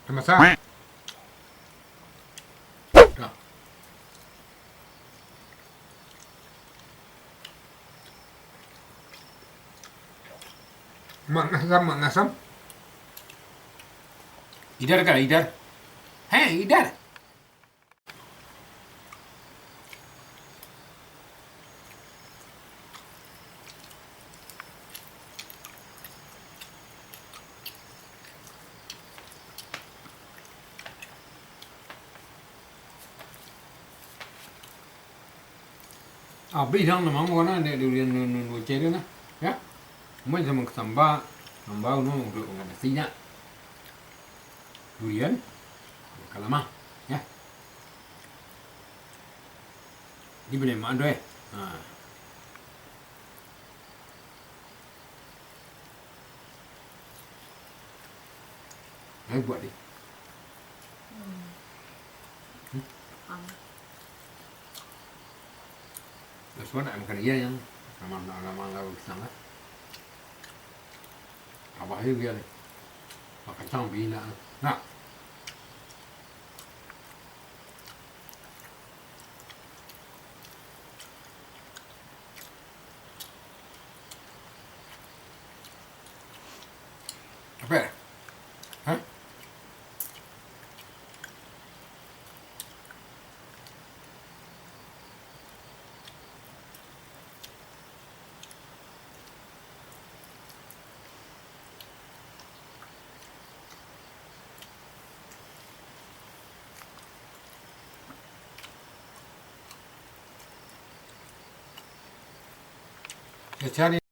ธรรมชาติmak ngasam idar kah idar heh idar beli dong nama mana dia durian nu ceri na ya mai sama sambal nu untuk nasinya durian kalamah ya di beli mana deh ayo buat deh terus mana makan iya yang nama lalu sangat apa aja dia deh makan campur nah apa ya? Hah? Ya cari